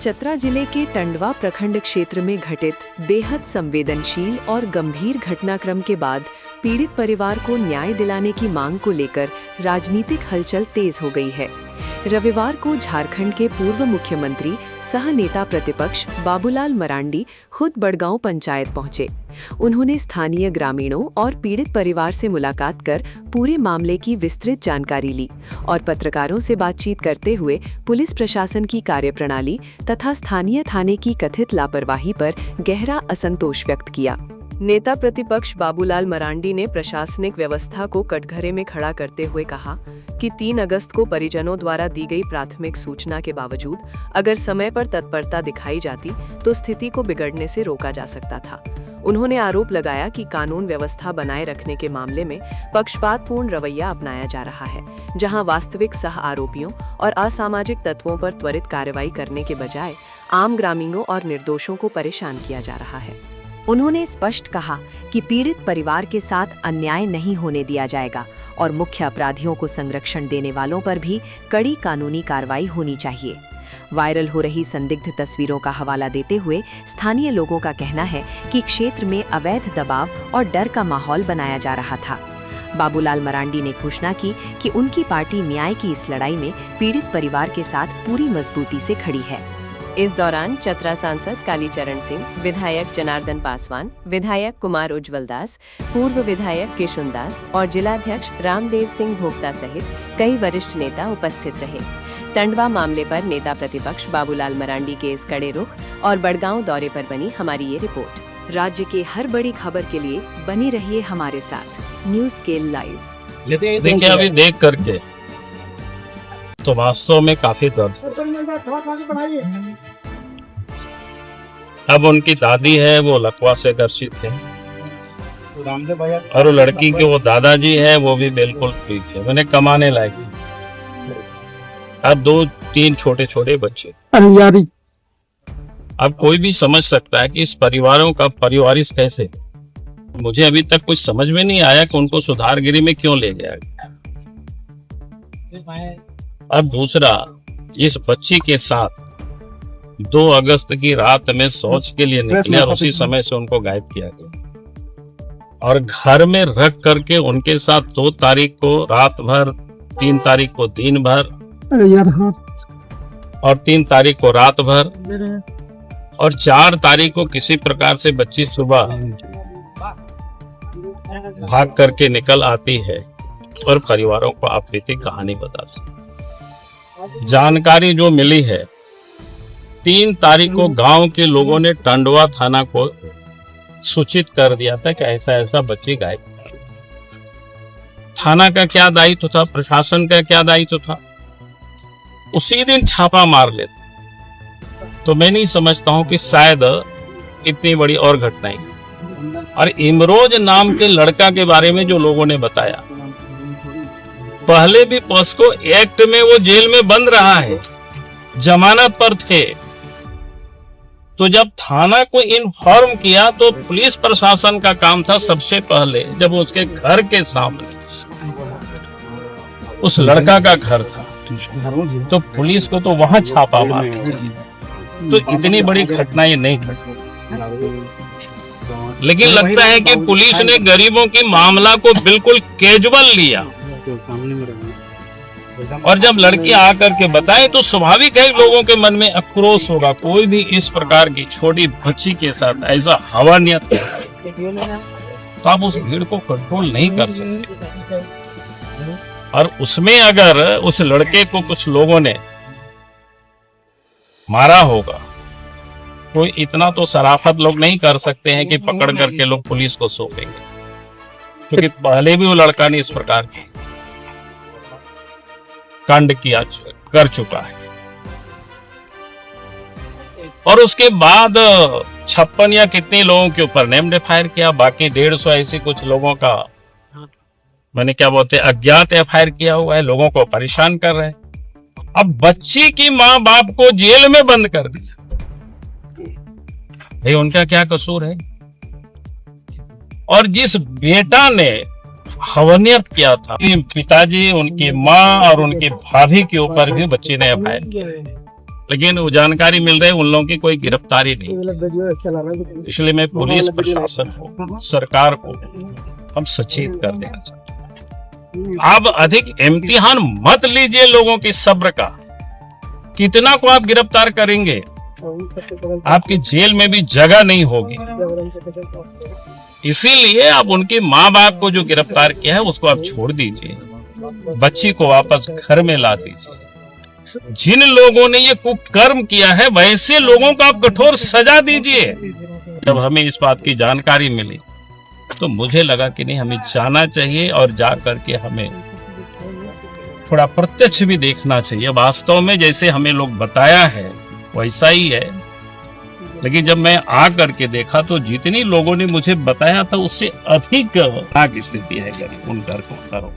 चतरा जिले के टंडवा प्रखंड क्षेत्र में घटित बेहद संवेदनशील और गंभीर घटनाक्रम के बाद पीड़ित परिवार को न्याय दिलाने की मांग को लेकर राजनीतिक हलचल तेज हो गई है। रविवार को झारखंड के पूर्व मुख्यमंत्री सह नेता प्रतिपक्ष बाबूलाल मरांडी खुद बड़गांव पंचायत पहुंचे। उन्होंने स्थानीय ग्रामीणों और पीड़ित परिवार से मुलाकात कर पूरे मामले की विस्तृत जानकारी ली और पत्रकारों से बातचीत करते हुए पुलिस प्रशासन की कार्यप्रणाली तथा स्थानीय थाने की कथित लापरवाही पर गहरा असंतोष व्यक्त किया। नेता प्रतिपक्ष बाबूलाल मरांडी ने प्रशासनिक व्यवस्था को कटघरे में खड़ा करते हुए कहा कि 3 अगस्त को परिजनों द्वारा दी गई प्राथमिक सूचना के बावजूद अगर समय पर तत्परता दिखाई जाती तो स्थिति को बिगड़ने से रोका जा सकता था। उन्होंने आरोप लगाया कि कानून व्यवस्था बनाए रखने के मामले में पक्षपातपूर्ण रवैया अपनाया जा रहा है, जहां वास्तविक सह आरोपियों और असामाजिक तत्वों पर त्वरित कार्रवाई करने के बजाय आम ग्रामीणों और निर्दोषों को परेशान किया जा रहा है। उन्होंने स्पष्ट कहा कि पीड़ित परिवार के साथ अन्याय नहीं होने दिया जाएगा और मुख्य अपराधियों को संरक्षण देने वालों पर भी कड़ी कानूनी कार्रवाई होनी चाहिए। वायरल हो रही संदिग्ध तस्वीरों का हवाला देते हुए स्थानीय लोगों का कहना है कि क्षेत्र में अवैध दबाव और डर का माहौल बनाया जा रहा था। बाबूलाल मरांडी ने घोषणा की कि उनकी पार्टी न्याय की इस लड़ाई में पीड़ित परिवार के साथ पूरी मजबूती से खड़ी है। इस दौरान चतरा सांसद कालीचरण सिंह, विधायक जनार्दन पासवान, विधायक कुमार उज्जवल दास, पूर्व विधायक किशुन दास और जिलाध्यक्ष रामदेव सिंह भोक्ता सहित कई वरिष्ठ नेता उपस्थित रहे। टंडवा मामले पर नेता प्रतिपक्ष बाबूलाल मरांडी के इस कड़े रुख और बड़गांव दौरे पर बनी हमारी ये रिपोर्ट। राज्य के हर बड़ी खबर के लिए बनी रहिए हमारे साथ न्यूज़ स्केल लाइव। देखिए, अभी देख करके तो वास्तव में काफी दर्द। अब उनकी दादी है वो लकवा से ग्रसित है और वो लड़की के वो दादाजी है वो भी बिल्कुल ठीक है, मैंने कमाने लायक। अब 2-3 छोटे छोटे बच्चे। अब कोई भी समझ सकता है कि इस परिवारों का परिवारिश कैसे। मुझे अभी तक कुछ समझ में नहीं आया कि उनको सुधारगिरी में क्यों ले गया गया। अब दूसरा, इस बच्ची के साथ 2 अगस्त की रात में शौच के लिए निकले और उसी समय से उनको गायब किया गया और घर में रख करके उनके साथ 2 तारीख को रात भर, 3 तारीख को दिन भर और 3 तारीख को रात भर और 4 तारीख को किसी प्रकार से बच्ची सुबह भाग करके निकल आती है और परिवारों को आप बीती कहानी बताती। जानकारी जो मिली है, 3 तारीख को गांव के लोगों ने टंडवा थाना को सूचित कर दिया था कि ऐसा ऐसा बच्ची गायब। थाना का क्या दायित्व था, प्रशासन का क्या दायित्व था, उसी दिन छापा मार लेते तो मैं नहीं समझता हूं कि शायद इतनी बड़ी और घटनाएं। और इमरोज नाम के लड़का के बारे में जो लोगों ने बताया, पहले भी पॉस्को एक्ट में वो जेल में बंद रहा है, जमानत पर थे। तो जब थाना को इन्फॉर्म किया तो पुलिस प्रशासन का काम था सबसे पहले, जब उसके घर के सामने उस लड़का का घर था तो पुलिस को तो वहां छापा मारना चाहिए। तो इतनी बड़ी घटना ये नहीं घटी, लेकिन लगता है कि पुलिस ने गरीबों की मामला को बिल्कुल कैजुअल लिया। और जब लड़की आकर के बताए तो स्वाभाविक है लोगों के मन में आक्रोश होगा। कोई भी इस प्रकार की छोटी बच्ची के साथ ऐसा हवानियत तो आप उस भीड़ को कंट्रोल नहीं कर सकते। और उसमें अगर उस लड़के को कुछ लोगों ने मारा होगा तो इतना तो शराफत लोग नहीं कर सकते हैं कि पकड़ करके लोग पुलिस को सौंपेंगे, क्योंकि पहले भी वो लड़का ने इस प्रकार की कांड किया कर चुका है। और उसके बाद 56 या कितने लोगों के ऊपर नेम एफआईआर किया, बाकी 150 ऐसे कुछ लोगों का मैंने क्या बोलते अज्ञात एफआईआर किया हुआ है, लोगों को परेशान कर रहे हैं। अब बच्ची की माँ बाप को जेल में बंद कर दिया, भाई उनका क्या कसूर है। और जिस बेटा ने हवनियत किया था, पिताजी, उनकी माँ और उनकी भाभी के ऊपर भी बच्ची ने एफआईआर किया। लेकिन वो जानकारी मिल रही है उन लोगों की कोई गिरफ्तारी नहीं। इसलिए मैं पुलिस प्रशासन को, सरकार को हम सचेत कर देना चाहते हैं, आप अधिक इम्तिहान मत लीजिए लोगों की सब्र का। कितना को आप गिरफ्तार करेंगे, आपकी जेल में भी जगह नहीं होगी। इसीलिए आप उनके माँ बाप को जो गिरफ्तार किया है उसको आप छोड़ दीजिए, बच्ची को वापस घर में ला दीजिए। जिन लोगों ने ये कुकर्म किया है वैसे लोगों को आप कठोर सजा दीजिए। जब हमें इस बात की जानकारी मिली तो मुझे लगा कि नहीं, हमें जाना चाहिए और जा करके हमें थोड़ा प्रत्यक्ष भी देखना चाहिए। वास्तव में जैसे हमें लोग बताया है वैसा ही है, लेकिन जब मैं आ करके देखा तो जितनी लोगों ने मुझे बताया था उससे अधिक स्थिति है गरीब उन घर को करो।